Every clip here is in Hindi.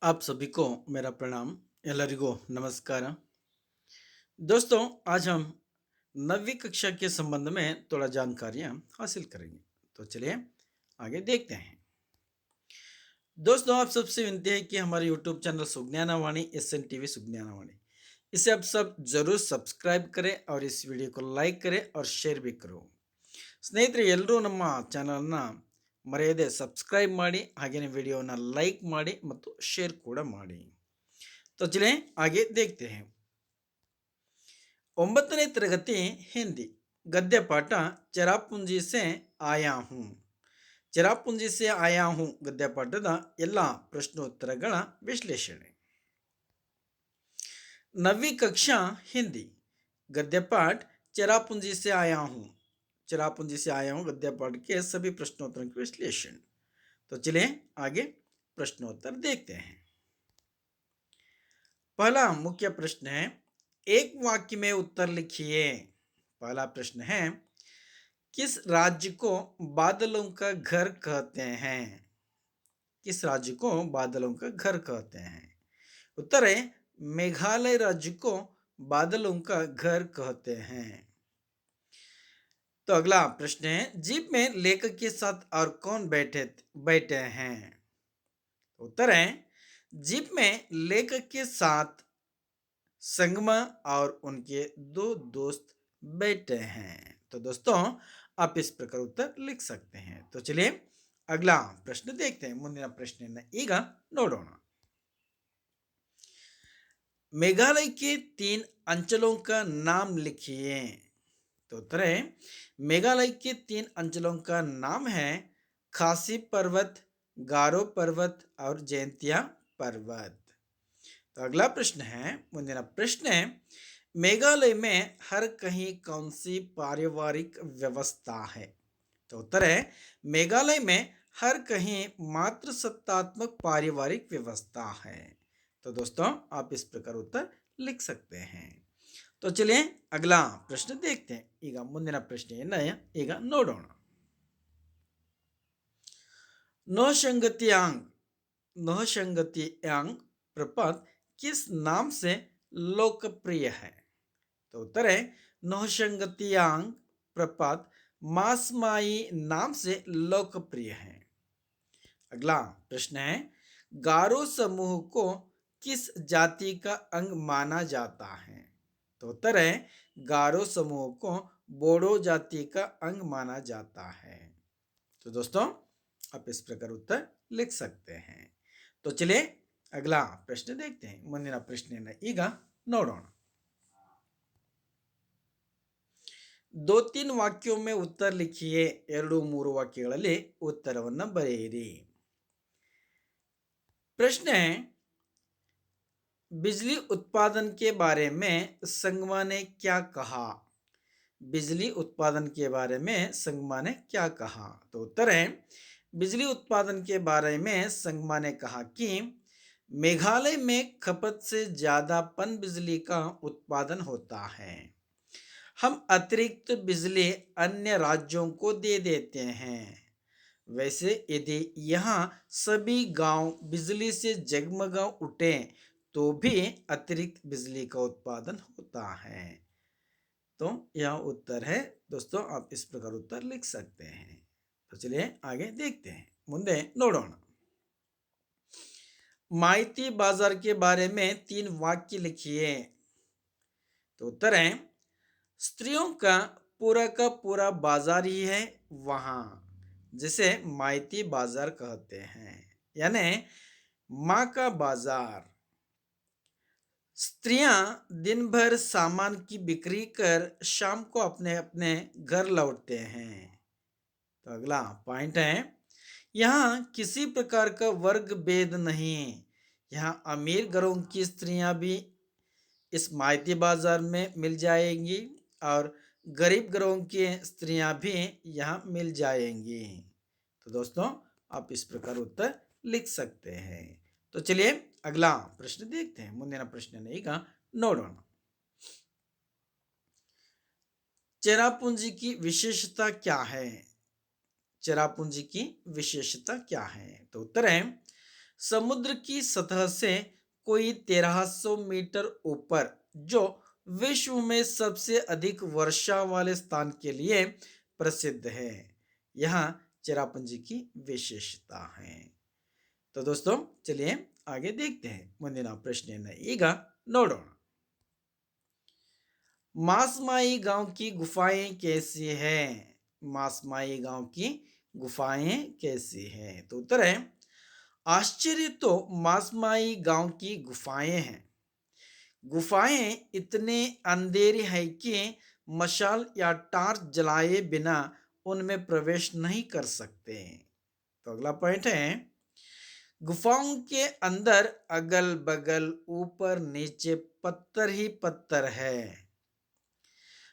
आप सभी को मेरा प्रणाम। ಎಲ್ಲರಿಗೂ नमस्कार। दोस्तों, आज हम 9वीं कक्षा के संबंध में थोड़ा जानकारियां हासिल करेंगे। तो चलिए आगे देखते हैं। दोस्तों, आप सबसे विनती है कि हमारे यूट्यूब चैनल सुज्ञानवाणी SN TV सुज्ञानवाणी, इसे आप सब जरूर सब्सक्राइब करें और इस वीडियो को लाइक करें और शेयर भी करो। ಸ್ನೇಹಿತರೆ, ಎಲ್ಲರೂ ನಮ್ಮ ಚಾನಲ್ನ ಮರೆಯದೆ ಸಬ್ಸ್ಕ್ರೈಬ್ ಮಾಡಿ, ಹಾಗೆಯೇ ವಿಡಿಯೋನ ಲೈಕ್ ಮಾಡಿ ಮತ್ತು ಶೇರ್ ಕೂಡ ಮಾಡಿ। तो चलिए आगे देखते हैं। 9ನೇ ತರಗತಿ ಹಿಂದಿ गद्य पाठ चरापुंजी से आया हूँ। चरापुंजी से आया हूँ गद्य पाठದ ಎಲ್ಲ ಪ್ರಶ್ನೋತ್ತರಗಳ ವಿಶ್ಲೇಷಣೆ। 9वीं कक्षा हिंदी गद्य पाठ चरापुंजी से आया हूँ। चरापुंजी से आया हूँ गद्य पाठ के सभी प्रश्नोत्तरों के विश्लेषण। तो चलिए आगे प्रश्नोत्तर देखते हैं। पहला मुख्य प्रश्न है, एक वाक्य में उत्तर लिखिए। पहला प्रश्न है, किस राज्य को बादलों का घर कहते हैं? किस राज्य को बादलों का घर कहते हैं? उत्तर है, मेघालय राज्य को बादलों का घर कहते हैं। तो अगला प्रश्न है, जीप में लेखक के साथ और कौन बैठे बैठे हैं? उत्तर है, जीप में लेखक के साथ संगमा और उनके दो दोस्त बैठे हैं। तो दोस्तों, आप इस प्रकार उत्तर लिख सकते हैं। तो चलिए अगला प्रश्न देखते हैं। ಮುಂದಿನ ಪ್ರಶ್ನೆಯನ್ನು ಈಗ ನೋಡೋಣ। मेघालय के 3 अंचलों का नाम लिखिए। तो उत्तर है, मेघालय के 3 अंचलों का नाम है खासी पर्वत, गारो पर्वत और जयंतिया पर्वत। तो अगला प्रश्न है, ಮುಂದಿನ प्रश्न है, मेघालय में हर कहीं कौन सी पारिवारिक व्यवस्था है? तो उत्तर है, मेघालय में हर कहीं मातृ सत्तात्मक पारिवारिक व्यवस्था है। तो दोस्तों, आप इस प्रकार उत्तर लिख सकते हैं। तो चलिए अगला प्रश्न देखते हैं। ಈಗ ಮುಂದಿನ ಪ್ರಶ್ನೆಯನ್ನು ಈಗ ನೋಡೋಣ। नौशंगतियांग नौशंगतियांग प्रपात किस नाम से लोकप्रिय है? तो उत्तर है, नौशंगतियांग प्रपात मासमाई नाम से लोकप्रिय है। अगला प्रश्न है, गारो समूह को किस जाति का अंग माना जाता है? तो उत्तर है, गारो समूह को बोडो जाति का अंग माना जाता है। तो दोस्तों, आप इस प्रकार उत्तर लिख सकते हैं। तो चलिए अगला प्रश्न देखते हैं। ಮುಂದಿನ ಪ್ರಶ್ನೆಯನ್ನು ಈಗ ನೋಡೋಣ। 2-3 वाक्यों में उत्तर लिखिए। 2-3 ವಾಕ್ಯಗಳಲ್ಲಿ ಉತ್ತರವನ್ನು ಬರೆಯಿರಿ। प्रश्न है, बिजली उत्पादन के बारे में संगमा ने क्या कहा? बिजली उत्पादन के बारे में संगमा ने क्या कहा? तो उत्तर है, बिजली उत्पादन के बारे में संगमा ने कहा कि मेघालय में खपत से ज़्यादा पन बिजली का उत्पादन होता है। हम अतिरिक्त बिजली अन्य राज्यों को दे देते हैं। वैसे यदि यहाँ सभी गांव बिजली से जगमगा उठे तो भी अतिरिक्त बिजली का उत्पादन होता है। तो यह उत्तर है। दोस्तों, आप इस प्रकार उत्तर लिख सकते हैं। तो चलिए आगे देखते हैं। ಮುಂದೆ ನೋಡೋಣ। माइती बाजार के बारे में 3 वाक्य लिखिए। तो उत्तर है, स्त्रियों का पूरा बाजार ही है वहाँ, जिसे माइती बाजार कहते हैं, यानी माँ का बाजार। स्त्रियां दिन भर सामान की बिक्री कर शाम को अपने अपने घर लौटते हैं। तो अगला पॉइंट है, यहाँ किसी प्रकार का वर्ग भेद नहीं। यहाँ अमीर घरों की स्त्रियां भी इस माइती बाजार में मिल जाएंगी और गरीब घरों की स्त्रियां भी यहाँ मिल जाएंगी। तो दोस्तों, आप इस प्रकार उत्तर लिख सकते हैं। तो चलिए अगला प्रश्न देखते हैं। ಮುಂದಿನ ಪ್ರಶ್ನೆಯನ್ನು ಈಗ ನೋಡೋಣ। चेरापूंजी की विशेषता क्या है? चेरापूंजी की विशेषता क्या है? तो उत्तर है, समुद्र की सतह से कोई 1300 मीटर ऊपर, जो विश्व में सबसे अधिक वर्षा वाले स्थान के लिए प्रसिद्ध है। यहाँ चेरापूंजी की विशेषता है। तो दोस्तों चलिए आगे देखते हैं। ಮುಂದಿನ ಪ್ರಶ್ನೆಯನ್ನು ಈಗ ನೋಡೋಣ। मासमाई गांव की गुफाएं कैसी हैं? मासमाई गांव की गुफाएं कैसी हैं? तो उत्तर है आश्चर्य तो मासमाई गांव की गुफाएं हैं। गुफाएं इतने अंधेरी है कि मशाल या टार्च जलाए बिना उनमें प्रवेश नहीं कर सकते। तो अगला पॉइंट है गुफाओं के अंदर अगल बगल ऊपर नीचे पत्थर ही पत्थर है।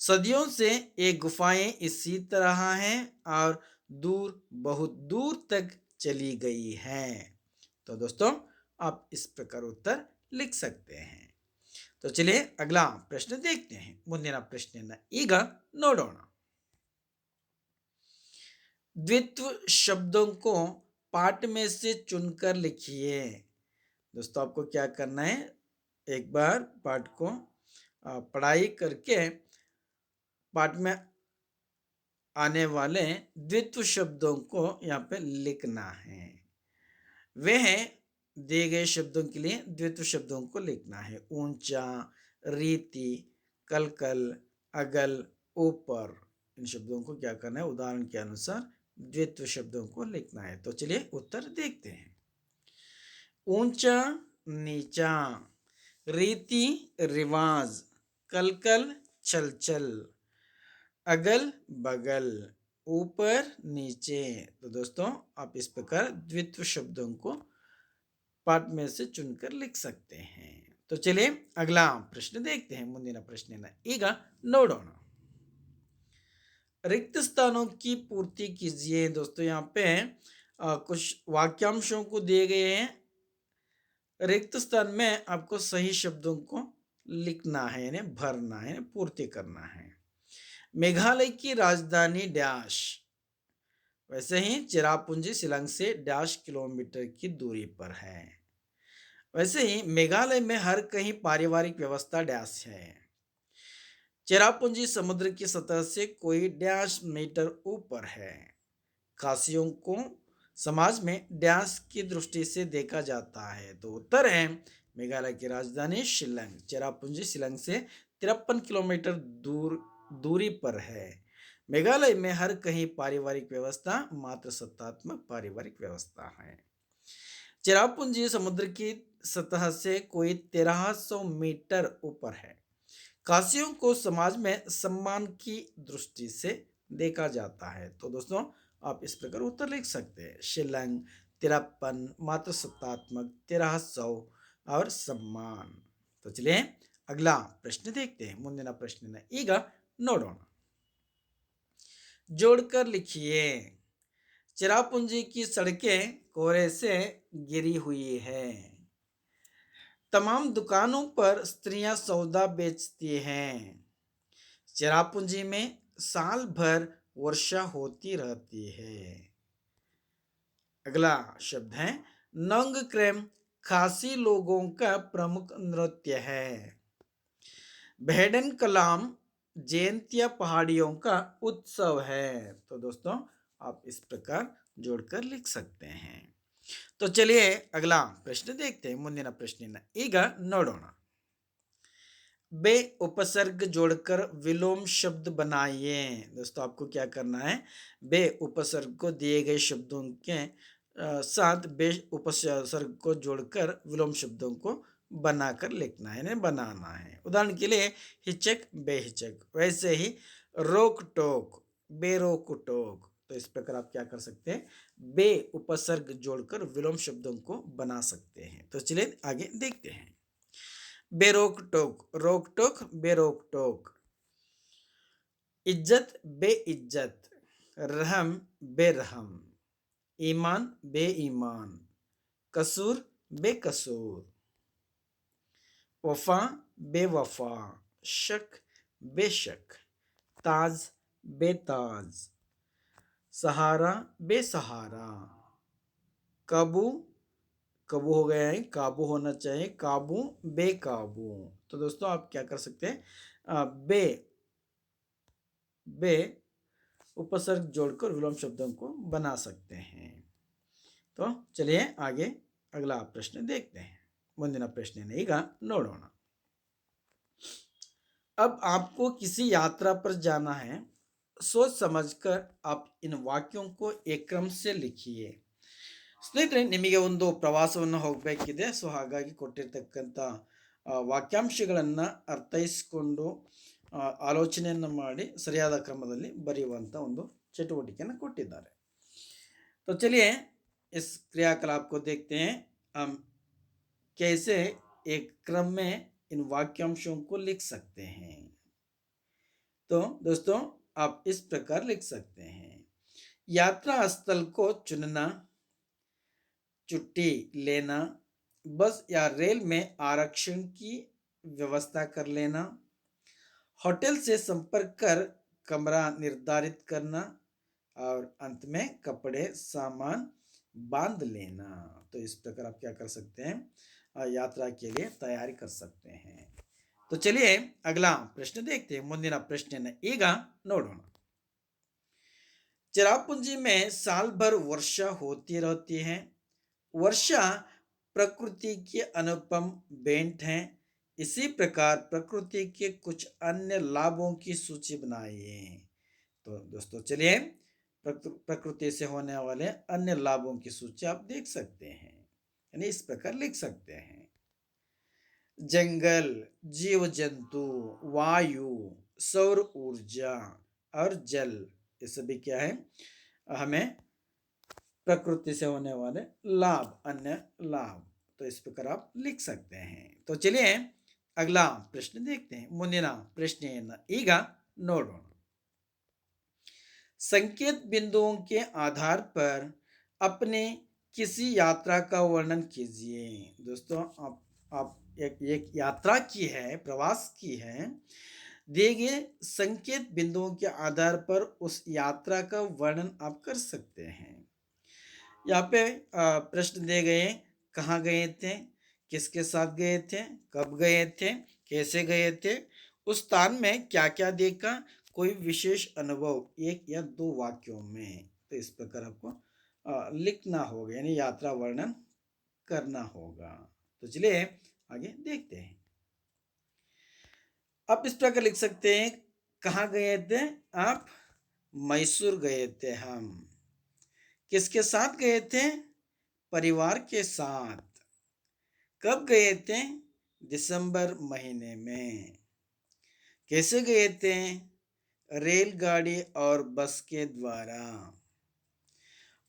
सदियों से ये गुफाएं इसी तरह हैं और दूर बहुत दूर तक चली गई हैं। तो दोस्तों आप इस प्रकार उत्तर लिख सकते हैं। तो चलिए अगला प्रश्न देखते हैं। ಮುಂದಿನ ಪ್ರಶ್ನೆಯನ್ನು ಈಗ ನೋಡೋಣ। द्वित्व शब्दों को पाठ में से चुनकर लिखिए। दोस्तों आपको क्या करना है, एक बार पाठ को पढ़ाई करके पाठ में आने वाले द्वित्व शब्दों को यहाँ पे लिखना है। वे हैं दिए गए शब्दों के लिए द्वित्व शब्दों को लिखना है। ऊंचा, रीति, कलकल, अगल, ऊपर। इन शब्दों को क्या करना है, उदाहरण के अनुसार द्वित्व शब्दों को लिखना है। तो चलिए उत्तर देखते हैं। ऊंचा, नीचा, रीति, रिवाज, कलकल, छलछल, अगल बगल, ऊपर नीचे। तो दोस्तों आप इस प्रकार द्वित्व शब्दों को पाठ में से चुनकर लिख सकते हैं। तो चलिए अगला प्रश्न देखते हैं। ಮುಂದಿನ ಪ್ರಶ್ನೆಯನ್ನು ಈಗ ನೋಡೋಣ। रिक्त स्थानों की पूर्ति कीजिए। दोस्तों यहाँ पे कुछ वाक्यांशों को दिए गए हैं। रिक्त स्थान में आपको सही शब्दों को लिखना है, यानी भरना है, पूर्ति करना है। मेघालय की राजधानी डैश। वैसे ही चेरापूंजी शिलांग से डैश किलोमीटर की दूरी पर है। वैसे ही मेघालय में हर कहीं पारिवारिक व्यवस्था डैश है। चेरापूंजी समुद्र की सतह से कोई डैश मीटर ऊपर है। खासियों को समाज में डैश की दृष्टि से देखा जाता है। तो उत्तर है मेघालय की राजधानी शिलांग चेरापूंजी शिलांग से 53 किलोमीटर दूरी पर है। मेघालय में हर कहीं पारिवारिक व्यवस्था मात्र सत्तात्मक पारिवारिक व्यवस्था है। चेरापूंजी समुद्र की सतह से कोई 1300 मीटर ऊपर है। कासियों को समाज में सम्मान की दृष्टि से देखा जाता है। तो दोस्तों आप इस प्रकार उत्तर लिख सकते हैं। शिलांग 53, मात्र सत्तात्मक 1300 और सम्मान। तो चलिए अगला प्रश्न देखते हैं। ಮುಂದಿನ ಪ್ರಶ್ನೆಯನ್ನು ಈಗ ನೋಡೋಣ। जोड़कर लिखिए। चेरापूंजी की सड़कें कोहरे से घिरी हुई है। तमाम दुकानों पर स्त्रियां सौदा बेचती हैं। चेरापूंजी में साल भर वर्षा होती रहती है। अगला शब्द है नंग क्रेम। खासी लोगों का प्रमुख नृत्य है। भेड़न कलाम जयंतिया पहाड़ियों का उत्सव है। तो दोस्तों आप इस प्रकार जोड़कर लिख सकते हैं। तो चलिए अगला प्रश्न देखते हैं। ಮುಂದಿನ ಪ್ರಶ್ನೆಯನ್ನು ಈಗ ನೋಡೋಣ। बे उपसर्ग जोड़कर विलोम शब्द बनाइए। दोस्तों आपको क्या करना है, बे उपसर्ग को दिए गए शब्दों के साथ बे उपसर्ग को जोड़कर विलोम शब्दों को बनाकर लिखना है, बनाना है। उदाहरण के लिए हिचक, बेहिचक। वैसे ही रोक टोक, बेरोक टोक। तो इस प्रकार आप क्या कर सकते हैं, बे उपसर्ग जोड़कर विलोम शब्दों को बना सकते हैं। तो चलिए आगे देखते हैं। बेरोक टोक, रोक टोक, बेरोक टोक। इज्जत, बेइज्जत। रहम, बेरहम। ईमान, बेईमान। कसूर, बेकसूर। वफा, बेवफा। शक, बेशक। ताज, बेताज। सहारा, बेसहारा। काबू, कबू हो गया है, काबू होना चाहिए, काबू बेकाबू। तो दोस्तों आप क्या कर सकते हैं, बे बे उपसर्ग जोड़कर विलोम शब्दों को बना सकते हैं। तो चलिए आगे अगला प्रश्न देखते हैं। ಮುಂದಿನ ಪ್ರಶ್ನೆಯನ್ನು ಈಗ ನೋಡೋಣ। अब आपको किसी यात्रा पर जाना है, सोच समझकर आप इन वाक्यों को एक क्रम से लिखिए। ಸ್ನೇಹಿತರೆ, ನಿಮಗೆ ಒಂದು ಪ್ರವಾಸವನ್ನು ಹೋಗಬೇಕಿದೆ, ಸೊ ಹಾಗಾಗಿ ಕೊಟ್ಟಿರ್ತಕ್ಕಂಥ ವಾಕ್ಯಾಂಶಗಳನ್ನು ಅರ್ಥೈಸಿಕೊಂಡು ಆಲೋಚನೆಯನ್ನು ಮಾಡಿ ಸರಿಯಾದ ಕ್ರಮದಲ್ಲಿ ಬರೆಯುವಂಥ ಒಂದು ಚಟುವಟಿಕೆಯನ್ನು ಕೊಟ್ಟಿದ್ದಾರೆ। तो चलिए इस क्रियाकलाप को देखते हैं, हम कैसे एक क्रम में इन वाक्यांशों को लिख सकते हैं। तो दोस्तों आप इस प्रकार लिख सकते हैं, यात्रा स्थल को चुनना, छुट्टी लेना, बस या रेल में आरक्षण की व्यवस्था कर लेना, होटल से संपर्क कर कमरा निर्धारित करना, और अंत में कपड़े सामान बांध लेना। तो इस प्रकार आप क्या कर सकते हैं, यात्रा के लिए तैयारी कर सकते हैं। तो चलिए अगला प्रश्न देखते हैं। ಮುಂದಿನ ಪ್ರಶ್ನೆಯನ್ನು ಈಗ ನೋಡೋಣ। चिरापुंजी में साल भर वर्षा होती रहती है। वर्षा प्रकृति की अनुपम भेंट है। इसी प्रकार प्रकृति के कुछ अन्य लाभों की सूची बनाइए। तो दोस्तों चलिए प्रकृति से होने वाले अन्य लाभों की सूची आप देख सकते हैं, यानी इस प्रकार लिख सकते हैं, जंगल, जीव जंतु, वायु, सौर ऊर्जा और जल, ये सभी क्या है, हमें प्रकृति से होने वाले लाभ, अन्य लाभ। तो इस प्रकार आप लिख सकते हैं। तो चलिए अगला प्रश्न देखते हैं। ಮುಂದಿನ ಪ್ರಶ್ನೆಯನ್ನು ಈಗ ನೋಡೋಣ। संकेत बिंदुओं के आधार पर अपने किसी यात्रा का वर्णन कीजिए। दोस्तों आप एक यात्रा की है, प्रवास की है, दिए गए संकेत बिंदुओं के आधार पर उस यात्रा का वर्णन आप कर सकते हैं। यहाँ पे प्रश्न दिए गए, कहाँ गए थे, किसके साथ गए थे, कब गए थे, कैसे गए थे, उस स्थान में क्या क्या देखा, कोई विशेष अनुभव, एक या दो वाक्यों में। तो इस प्रकार आपको लिखना होगा, यानी यात्रा वर्णन करना होगा। तो चलिए आगे देखते हैं। आप इस प्रकार लिख सकते हैं, कहाँ गए थे आप, मैसूर गए थे हम। किसके साथ गए थे, परिवार के साथ। कब गए थे, दिसंबर महीने में। कैसे गए थे, रेलगाड़ी और बस के द्वारा।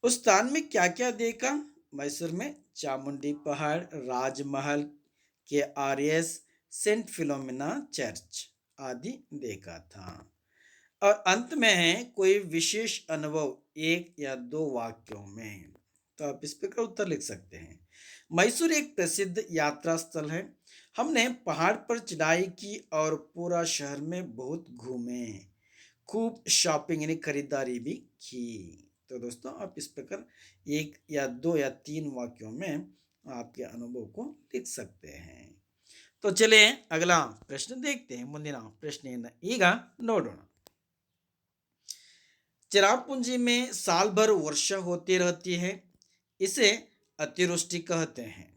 उस स्थान में क्या क्या देखा, मैसूर में चामुंडी पहाड़, राजमहल, के आरएस, सेंट फिलोमिना चर्च आदि देखा था। और अंत में है कोई विशेष अनुभव, एक या दो वाक्यों में। तो आप इस प्रकार उत्तर लिख सकते हैं। मैसूर एक प्रसिद्ध यात्रा स्थल है। हमने पहाड़ पर चढ़ाई की और पूरा शहर में बहुत घूमे, खूब शॉपिंग यानी खरीदारी भी की। तो दोस्तों आप इस प्रकार एक या दो या तीन वाक्यों में आपके अनुभव को लिख सकते हैं। तो चलिए अगला प्रश्न देखते हैं। ಮುಂದಿನ ಪ್ರಶ್ನೆಯನ್ನು ಈಗ ನೋಡೋಣ। चिरापुंजी में साल भर वर्षा होती रहती है, इसे अतिवृष्टि कहते हैं।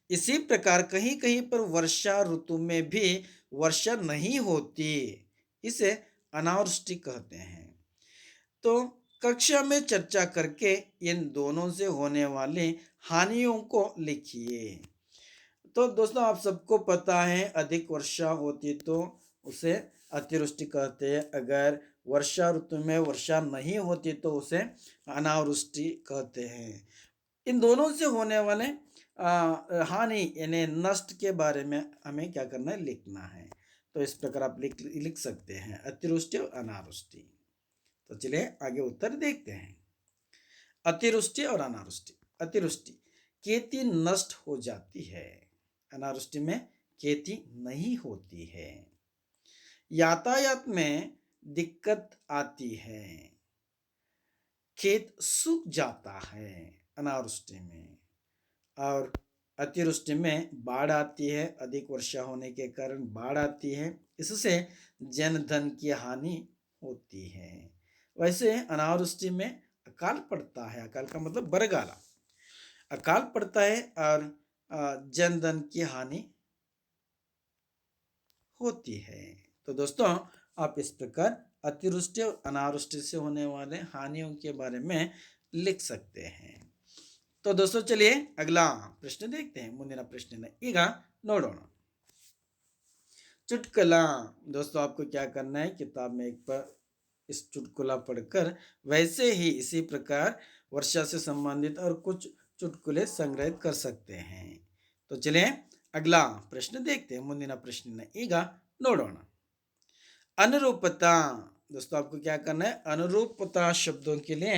इसी प्रकार कहीं कहीं पर वर्षा ऋतु में भी वर्षा नहीं होती, इसे अनावृष्टि कहते हैं। तो कक्षा में चर्चा करके इन दोनों से होने वाली हानियों को लिखिए। तो दोस्तों आप सबको पता है, अधिक वर्षा होती तो उसे अतिवृष्टि कहते हैं, अगर वर्षा ऋतु में वर्षा नहीं होती तो उसे अनावृष्टि कहते हैं। इन दोनों से होने वाले हानि यानी नष्ट के बारे में हमें क्या करना है, लिखना है। तो इस प्रकार आप लिख सकते हैं, अतिवृष्टि और अनावृष्टि। तो चलिए आगे उत्तर देखते हैं। अतिवृष्टि और अनावृष्टि। अतिवृष्टि, खेती नष्ट हो जाती है, अनावृष्टि में खेती नहीं होती है। यातायात में दिक्कत आती है, खेत सूख जाता है अनावृष्टि में। और अतिवृष्टि में बाढ़ आती है, अधिक वर्षा होने के कारण बाढ़ आती है, इससे जन धन की हानि होती है। वैसे अनावृष्टि में अकाल पड़ता है, अकाल का मतलब बरगाला, अकाल पड़ता है और जन धन की हानि होती है। तो दोस्तों आप इस प्रकार अतिवृष्टि और अनावृष्टि से होने वाले हानियों के बारे में लिख सकते हैं। तो दोस्तों चलिए अगला प्रश्न देखते हैं। ಮುಂದಿನ ಪ್ರಶ್ನೆ ಈಗ ನೋಡೋಣ। चुटकुला। दोस्तों आपको क्या करना है, किताब में एक पर इस चुटकुला पढ़कर वैसे ही इसी प्रकार वर्षा से संबंधित और कुछ चुटकुले संग्रहित कर सकते हैं। तो चलिए अगला प्रश्न देखते हैं। ಮುಂದಿನ ಪ್ರಶ್ನೆ ಈಗ ನೋಡೋಣ। अनुरूपता। दोस्तों आपको क्या करना है, अनुरूपता शब्दों के लिए,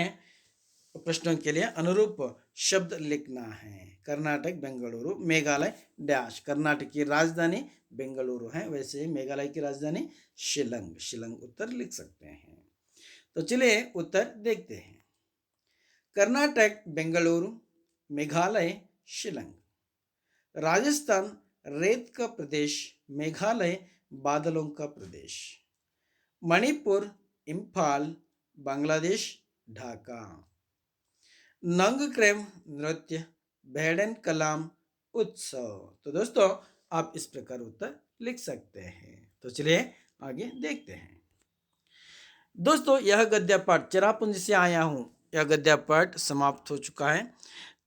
प्रश्नों के लिए अनुरूप शब्द लिखना है। कर्नाटक, बेंगलुरु, मेघालय डैश। कर्नाटक की राजधानी बेंगलुरु है, वैसे ही मेघालय की राजधानी शिलंग। शिलंग उत्तर लिख सकते हैं। तो चलिए उत्तर देखते हैं। कर्नाटक बेंगलुरु, मेघालय शिलंग। राजस्थान रेत का प्रदेश, मेघालय बादलों का प्रदेश। मणिपुर इम्फाल, बांग्लादेश ढाका। नंगक्रेम नृत्य, भेड़न कलाम उत्सव। तो दोस्तों आप इस प्रकार उत्तर लिख सकते हैं। तो चलिए आगे देखते हैं। दोस्तों यह गद्य पाठ चेरापुंजी से आया हूँ, यह गद्य पाठ समाप्त हो चुका है।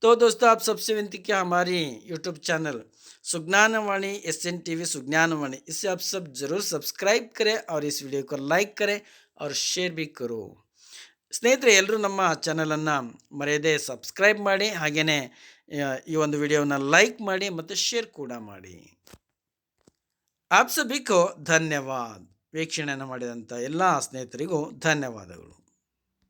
तो दोस्तों आप सबसे विनती किया हमारी यूट्यूब चैनल सुज्ञानवाणी SN TV सुज्ञानवाणी, इसे आप सब जरूर सब्सक्राइब करें और इस वीडियो को लाइक करें और शेयर भी करो। ಸ್ನೇಹಿತರೆ ಎಲ್ಲರೂ ನಮ್ಮ ಚಾನಲನ್ನು ಮರೆಯದೆ ಸಬ್ಸ್ಕ್ರೈಬ್ ಮಾಡಿ, ಹಾಗೆಯೇ ಈ ಒಂದು ವಿಡಿಯೋನ ಲೈಕ್ ಮಾಡಿ ಮತ್ತು ಶೇರ್ ಕೂಡ ಮಾಡಿ। ಆಪ್ ಸಭಿಕೋ ಧನ್ಯವಾದ। ವೀಕ್ಷಣೆಯನ್ನು ಮಾಡಿದಂಥ ಎಲ್ಲ ಸ್ನೇಹಿತರಿಗೂ ಧನ್ಯವಾದಗಳು।